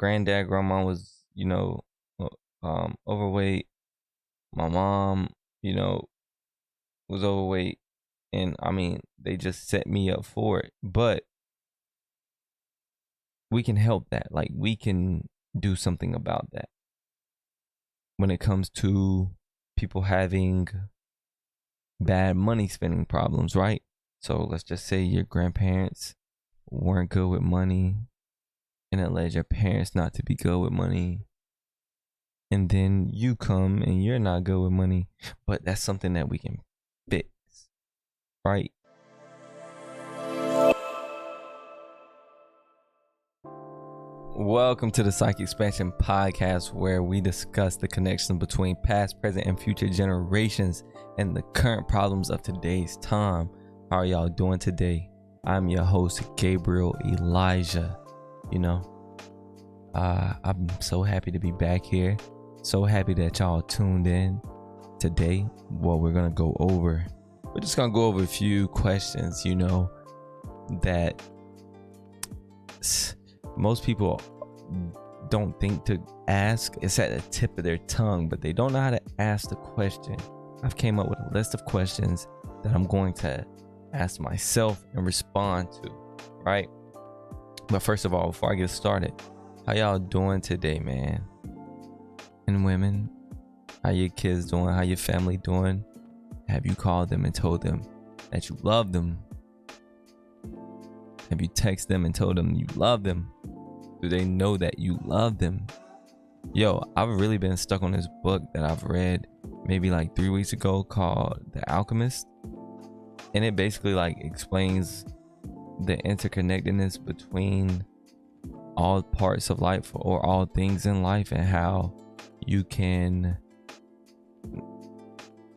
granddad, grandma was, overweight. My mom, you know, was overweight. And I mean, they just set me up for it. But we can help that. Like, we can do something about that when it comes to people having bad money spending problems, right? So let's just say your grandparents weren't good with money and it led your parents not to be good with money. And then you come and you're not good with money, but that's something that we can fix, right? Welcome to the Psych Expansion Podcast, where we discuss the connection between past, present, and future generations and the current problems of today's time. How are y'all doing today? I'm your host, Gabriel Elijah. I'm so happy to be back here. So happy that y'all tuned in. Today, what we're going to go over, we're just going to go over a few questions, that most people don't think to ask. It's at the tip of their tongue, but they don't know how to ask the question. I've came up with a list of questions that I'm going to ask myself and respond to, right? But first of all, before I get started, how y'all doing today, man? And women, how your kids doing? How your family doing? Have you called them and told them that you love them? Have you texted them and told them you love them? Do they know that you love them? Yo, I've really been stuck on this book that I've read maybe like 3 weeks ago called The Alchemist. And it basically like explains the interconnectedness between all parts of life or all things in life, and how you can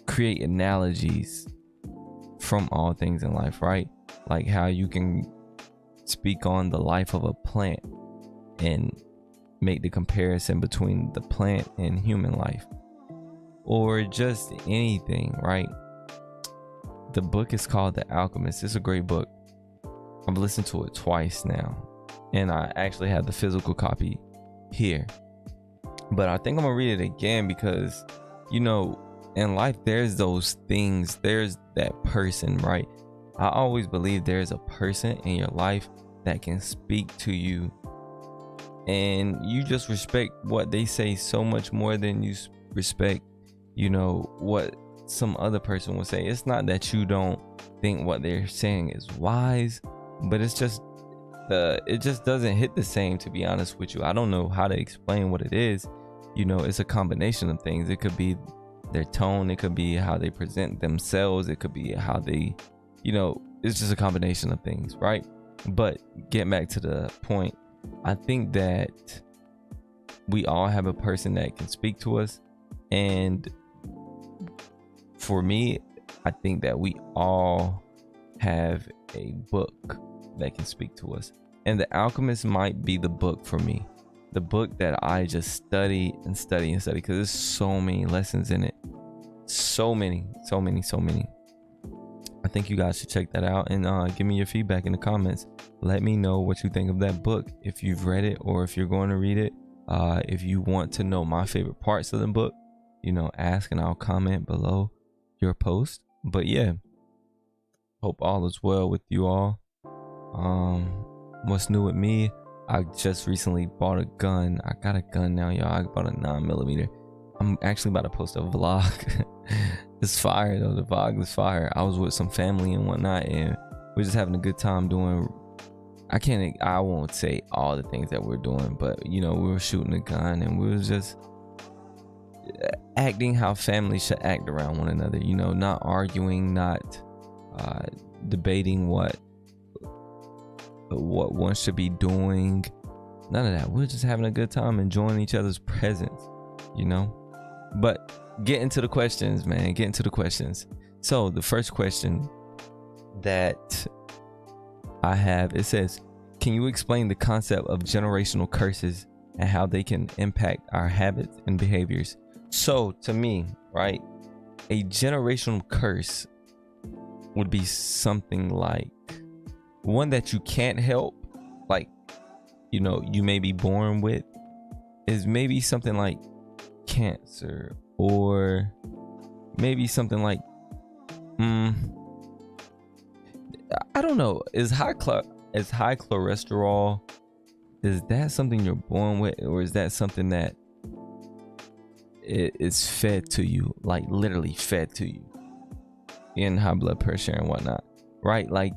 create analogies from all things in life, right? Like how you can speak on the life of a plant and make the comparison between the plant and human life, or just anything, right? The book is called The Alchemist. It's a great book. I've listened to it twice now, and I actually have the physical copy here, but I think I'm gonna read it again because in life there's those things, there's that person, right? I always believe there's a person in your life that can speak to you, and you just respect what they say so much more than you respect what some other person will say. It's not that you don't think what they're saying is wise, but it's just it just doesn't hit the same, to be honest with you. I don't know how to explain what it is. It's a combination of things. It could be their tone, it could be how they present themselves, it could be how they it's just a combination of things, right? But getting back to the point, I think that we all have a person that can speak to us, and for me, I think that we all have a book that can speak to us, and The Alchemist might be the book for me, the book that I just study and study and study, because there's so many lessons in it, so many. I think you guys should check that out and give me your feedback in the comments. Let me know what you think of that book, if you've read it or if you're going to read it. If you want to know my favorite parts of the book, ask and I'll comment below your post. But yeah, hope all is well with you all. What's new with me? I just recently bought a gun. I got a gun now, y'all. I bought a 9mm. I'm actually about to post a vlog. It's fire though. The vlog is fire. I was with some family and whatnot, and we're just having a good time doing. I won't say all the things that we're doing, but we were shooting a gun and we was just acting how families should act around one another. Not arguing, not debating what one should be doing. None of that. We're just having a good time, enjoying each other's presence. But get into the questions, man. Get into the questions. So the first question that I have, it says, can you explain the concept of generational curses and how they can impact our habits and behaviors? So to me, right, a generational curse would be something like one that you can't help. Like, you may be born with is maybe something like cancer, or maybe something like I don't know. Is high cholesterol, is that something you're born with, or is that something that is fed to you, like literally fed to you in high blood pressure and whatnot, right? Like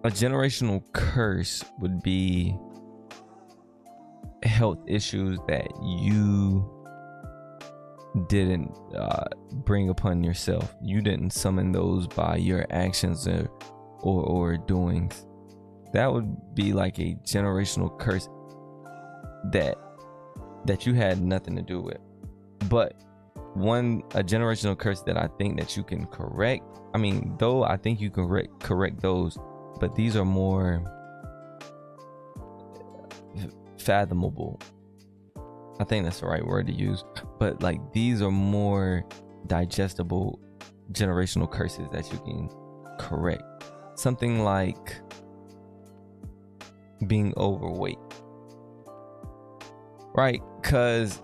a generational curse would be health issues that you didn't bring upon yourself. You didn't summon those by your actions or doings. That would be like a generational curse that you had nothing to do with. But a generational curse that I think that you can correct, I mean, though I think you can correct those, but these are more fathomable. I think that's the right word to use. But like, these are more digestible generational curses that you can correct. Something like being overweight, right? Because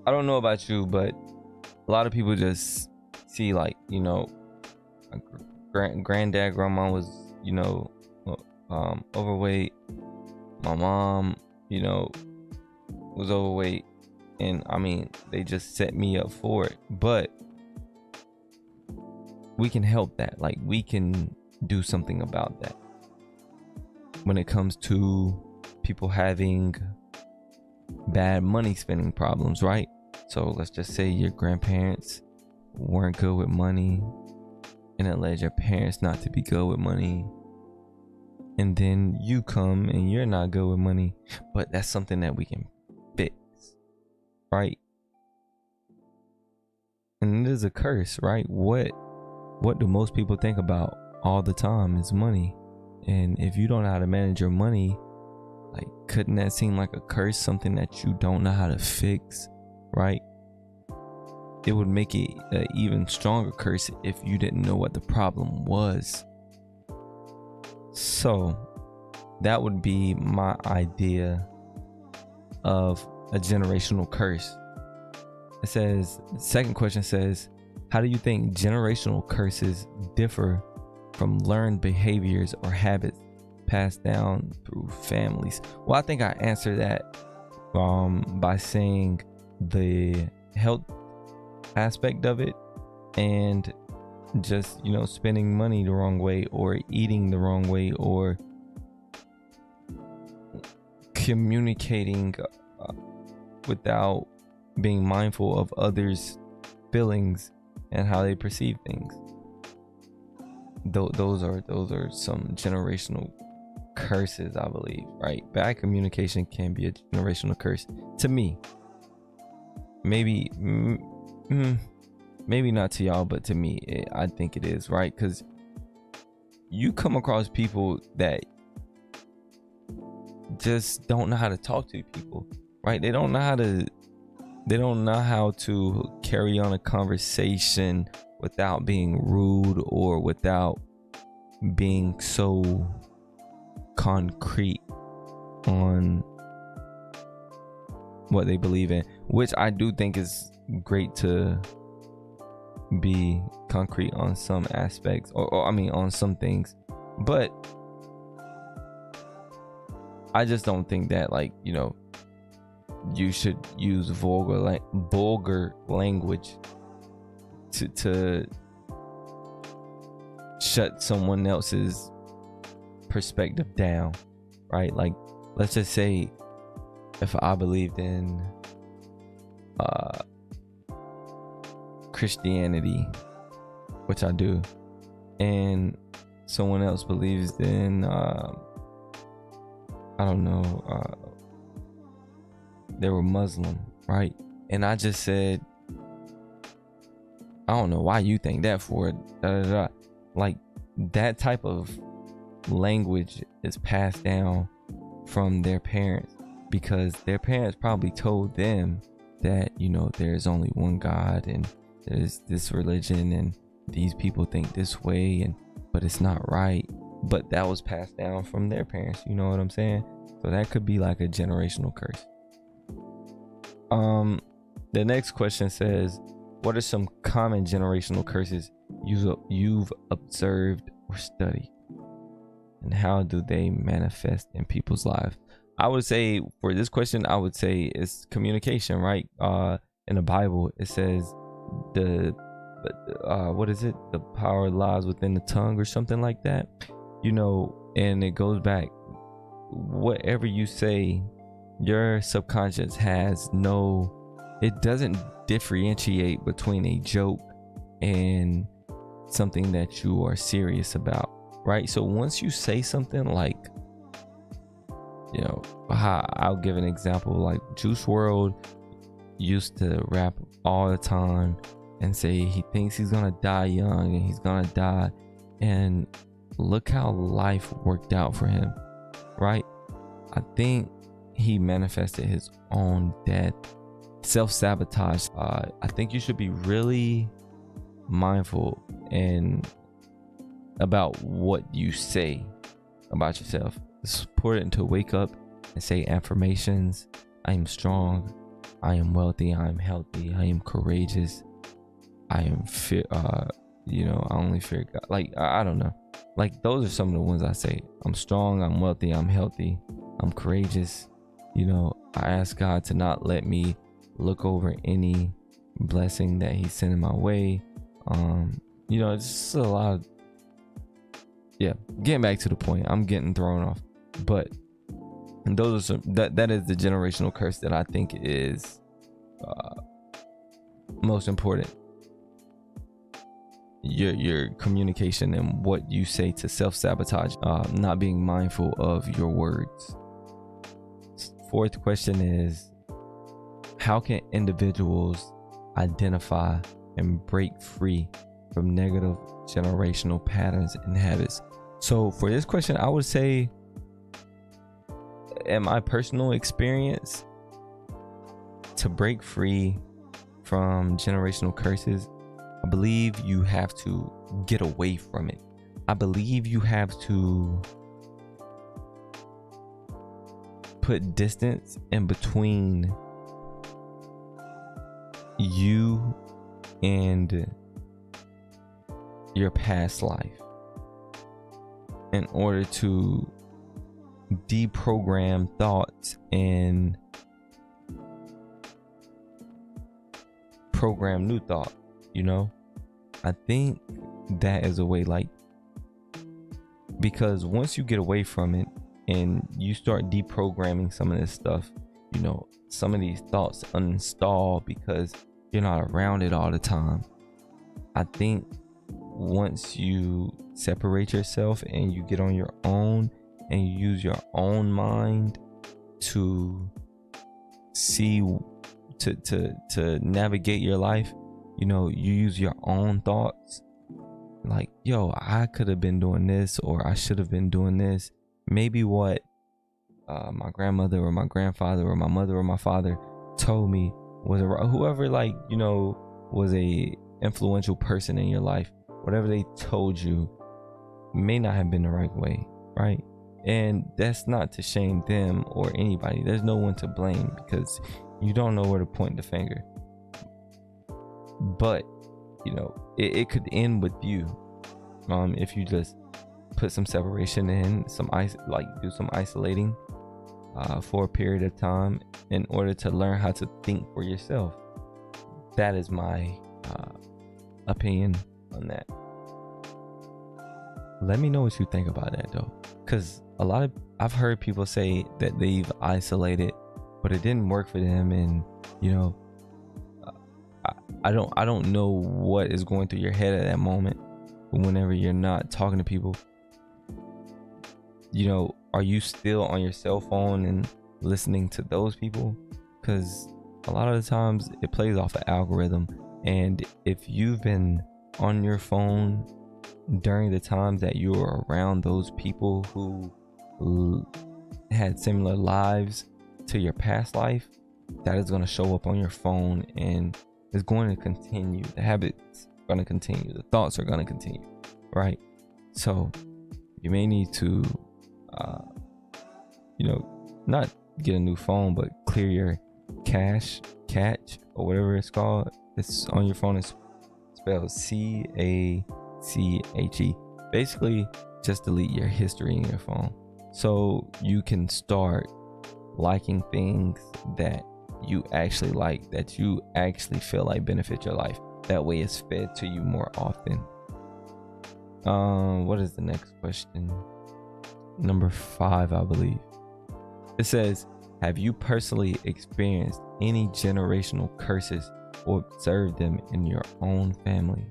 I don't know about you, but a lot of people just see, like, granddad, grandma was, overweight. My mom, was overweight, and I mean, they just set me up for it. But we can help that. Like, we can do something about that when it comes to people having bad money spending problems, right? So let's just say your grandparents weren't good with money, and it led your parents not to be good with money, and then you come and you're not good with money. But that's something that we can fix, right? And it is a curse, right? What do most people think about all the time is money. And if you don't know how to manage your money, like, couldn't that seem like a curse, something that you don't know how to fix, right? It would make it an even stronger curse if you didn't know what the problem was. So that would be my idea of a generational curse. It says, the second question says, how do you think generational curses differ from learned behaviors or habits passed down through families? Well, I think I answered that by saying the health aspect of it, and just, spending money the wrong way, or eating the wrong way, or communicating without being mindful of others' feelings and how they perceive things. Those are some generational curses, I believe, right? Bad communication can be a generational curse to me. Maybe not to y'all, but to me, I think it is, right? Because you come across people that just don't know how to talk to people, right? They don't know how to carry on a conversation without being rude, or without being so concrete on what they believe in, which I do think is great, to be concrete on some aspects, or I mean on some things. But I just don't think that, like, you should use vulgar language to shut someone else's perspective down, right? Like, let's just say if I believed in Christianity, which I do, and someone else believes in they were Muslim, right? And I just said, I don't know why you think that for, like, that type of language is passed down from their parents, because their parents probably told them that, there's only one God, and there's this religion, and these people think this way, but it's not right. but that was passed down from their parents. You know what I'm saying? So that could be like a generational curse. The next question says, what are some common generational curses you've observed or studied, and how do they manifest in people's lives? I would say for this question, I would say it's communication, right? In the Bible, it says what is it? The power lies within the tongue or something like that, you know, and it goes back, whatever you say, your subconscious it doesn't differentiate between a joke and something that you are serious about, right? So once you say something like, you know, I'll give an example, like Juice WRLD used to rap all the time and say he thinks he's gonna die young and he's gonna die, and look how life worked out for him, right? I think he manifested his own death. Self-sabotage. I think you should be really mindful and about what you say about yourself. It's important to wake up and say affirmations. I am strong, I am wealthy, I am healthy, I am courageous, I am fear you know, I only fear God. Like, I don't know, like those are some of the ones I say. I'm strong, I'm wealthy, I'm healthy, I'm courageous. You know, I ask God to not let me look over any blessing that he's sending my way. You know, it's just a lot of, yeah, getting back to the point, I'm getting thrown off, but those are some, that is the generational curse that I think is most important. Your communication and what you say to self-sabotage, not being mindful of your words. Fourth question is, how can individuals identify and break free from negative generational patterns and habits? So for this question, I would say, in my personal experience, to break free from generational curses, I believe you have to get away from it. I believe you have to put distance in between you and your past life in order to deprogram thoughts and program new thought. You know, I think that is a way, like, because once you get away from it and you start deprogramming some of this stuff, you know, some of these thoughts uninstall because you're not around it all the time. I think once you separate yourself and you get on your own and you use your own mind to see, to navigate your life, you know, you use your own thoughts, like, yo, I could have been doing this, or I should have been doing this. Maybe what my grandmother or my grandfather or my mother or my father told me was whoever, like, you know, was a influential person in your life, whatever they told you may not have been the right way, right? And that's not to shame them or anybody. There's no one to blame because you don't know where to point the finger. But, you know, it could end with you if you just put some separation in, do some isolating for a period of time in order to learn how to think for yourself. That is my opinion on that. Let me know what you think about that, though, because I've heard people say that they've isolated, but it didn't work for them, and you know, I don't know what is going through your head at that moment whenever you're not talking to people. You know, are you still on your cell phone and listening to those people? Because a lot of the times it plays off an algorithm, and if you've been on your phone during the times that you were around those people who had similar lives to your past life, that is going to show up on your phone, and it's going to continue. The habits are going to continue, the thoughts are going to continue, right? So You may need to, not get a new phone, but clear your cache, or whatever it's called. It's on your phone. It's spelled CACHE. Basically, just delete your history in your phone, so you can start liking things that you actually like, that you actually feel like benefit your life. That way it's fed to you more often. What is the next question? Number 5, I believe. It says, have you personally experienced any generational curses or observed them in your own family?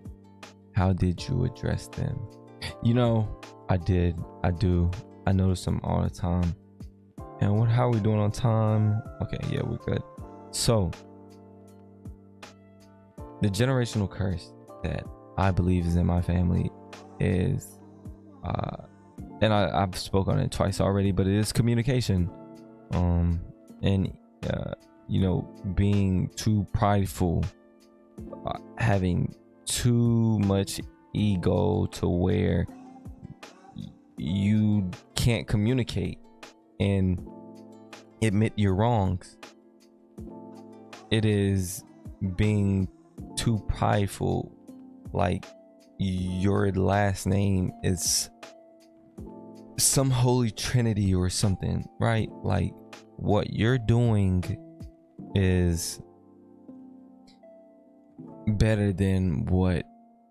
How did you address them? I do. I notice them all the time. And how are we doing on time? Okay, yeah, we're good. So, the generational curse that I believe is in my family is, and I've spoken on it twice already, but it is communication. Being too prideful, having too much ego to where you can't communicate and admit your wrongs. It is being too prideful, like your last name is some holy trinity or something, right? Like what you're doing is better than what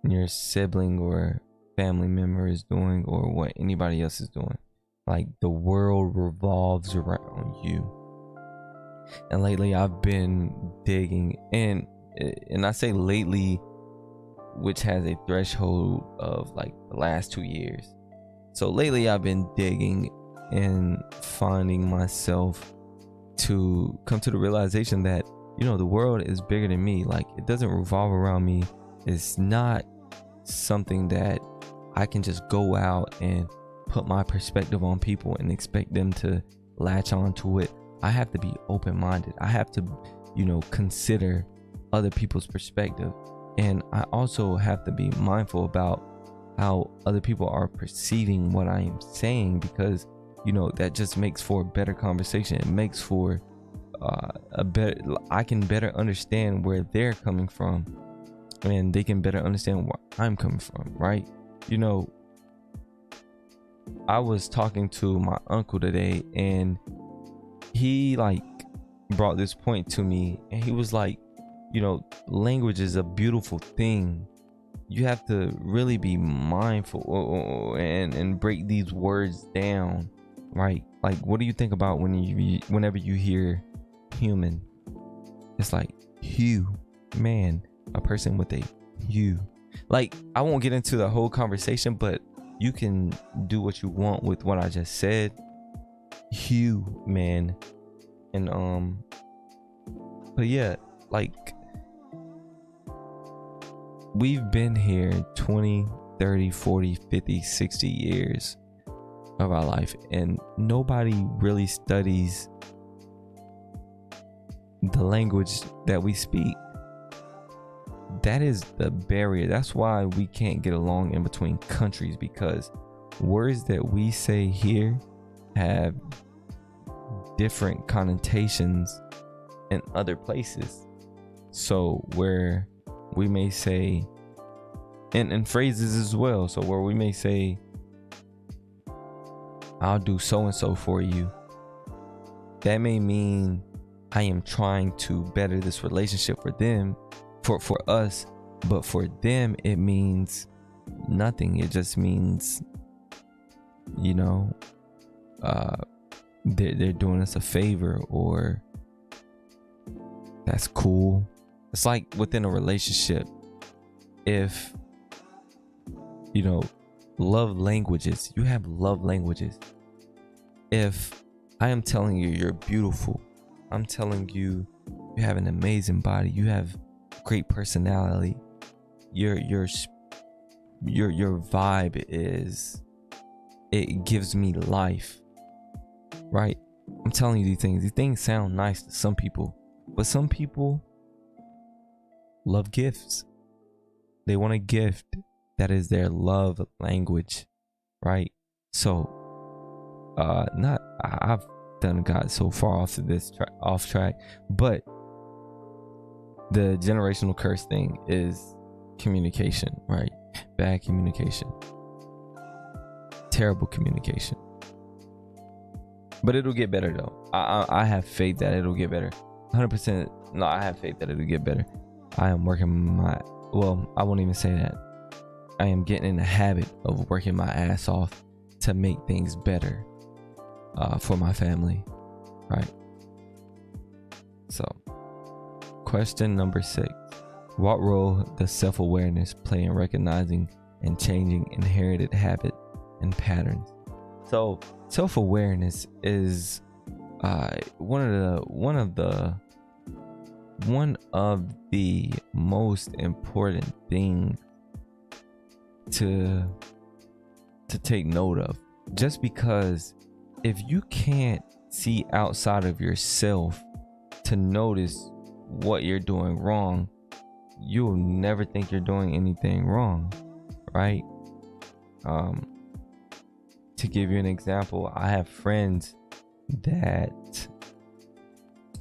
your sibling or family member is doing, or what anybody else is doing. Like the world revolves around you. And lately I've been digging, and I say lately, which has a threshold of like the last 2 years. So lately I've been digging and finding myself to come to the realization that, the world is bigger than me. Like it doesn't revolve around me. It's not something that I can just go out and put my perspective on people and expect them to latch on to it. I have to be open-minded. I have to, consider other people's perspective. And I also have to be mindful about how other people are perceiving what I am saying, because, that just makes for a better conversation. It makes for I can better understand where they're coming from, and they can better understand where I'm coming from, right? I was talking to my uncle today, and he brought this point to me, and he was like, language is a beautiful thing. You have to really be mindful and break these words down, right? Like, what do you think about whenever you hear human? It's like man, a person with a U. Like, I won't get into the whole conversation, but you can do what you want with what I just said. Man. And but yeah, like, we've been here 20, 30, 40, 50, 60 years of our life, and nobody really studies the language that we speak. That is the barrier. That's why we can't get along in between countries, because words that we say here have different connotations in other places. So where we may say, and phrases as well, so where we may say, I'll do so and so for you, that may mean I am trying to better this relationship for them, for us, but for them it means nothing. It just means, they're doing us a favor, or that's cool. It's like within a relationship, if love languages, you have love languages. If I am telling you you're beautiful, I'm telling you you have an amazing body, you have great personality, your vibe it gives me life, right? I'm telling you these things sound nice to some people, but some people love gifts. They want a gift that is their love language, right? So not I've done got so far off of this off track, but the generational curse thing is communication, right? Bad communication, terrible communication. But it'll get better though. I have faith that it'll get better. 100%. No, I have faith that it'll get better. I am working I won't even say that. I am getting in the habit of working my ass off to make things better for my family, right? So, question number 6. What role does self-awareness play in recognizing and changing inherited habit and patterns? So, self-awareness is one of the most important things to take note of. Just because if you can't see outside of yourself to notice what you're doing wrong, you'll never think you're doing anything wrong, right? To give you an example, I have friends that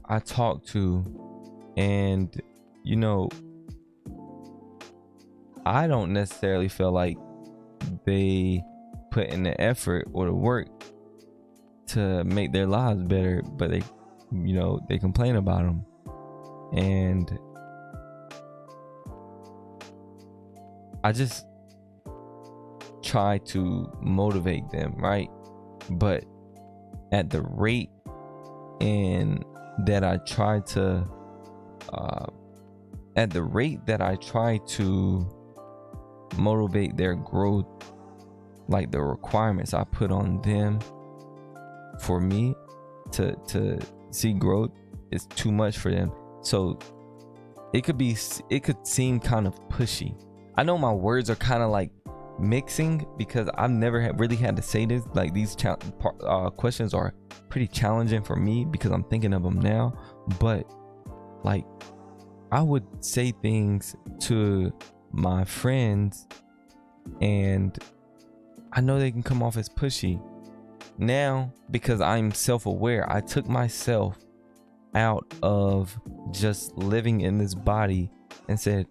I talk to, and I don't necessarily feel like they put in the effort or the work to make their lives better, but they complain about them. And I just try to motivate them, right? But at the rate that I try to motivate their growth, like the requirements I put on them for me to see growth is too much for them. So it could seem kind of pushy. I know my words are kind of like mixing because I've never really had to say this. Like these questions are pretty challenging for me because I'm thinking of them now. But like I would say things to my friends and I know they can come off as pushy. Now, because I'm self-aware, I took myself out of just living in this body and said,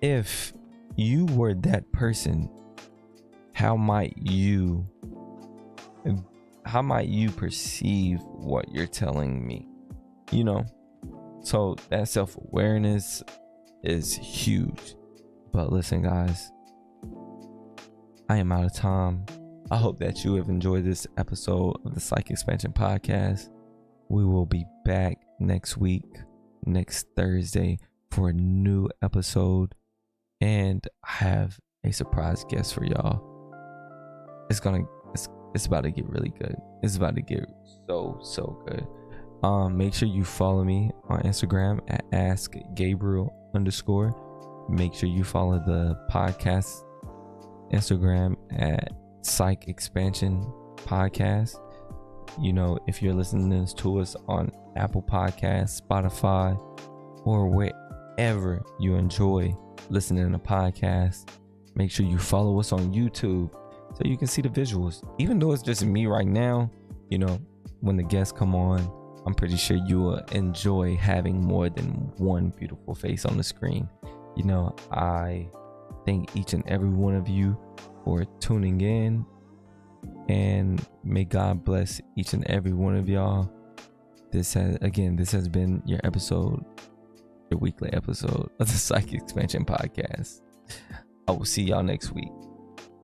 if you were that person, how might you perceive what you're telling me? So that self-awareness is huge. But listen, guys, I am out of time. I hope that you have enjoyed this episode of the Psych Expansion Podcast. We will be back next week, next Thursday, for a new episode. And I have a surprise guest for y'all. It's about to get really good. It's about to get so good. Make sure you follow me on Instagram at AskGabriel_. Make sure you follow the podcast Instagram at Psych Expansion Podcast. If you're listening to us on Apple Podcasts, Spotify, or wherever you enjoy listening to podcasts, make sure you follow us on YouTube so you can see the visuals. Even though it's just me right now, when the guests come on, I'm pretty sure you will enjoy having more than one beautiful face on the screen. I thank each and every one of you for tuning in, and may God bless each and every one of y'all. This has been your weekly episode of the Psychic Expansion Podcast. I will see y'all next week.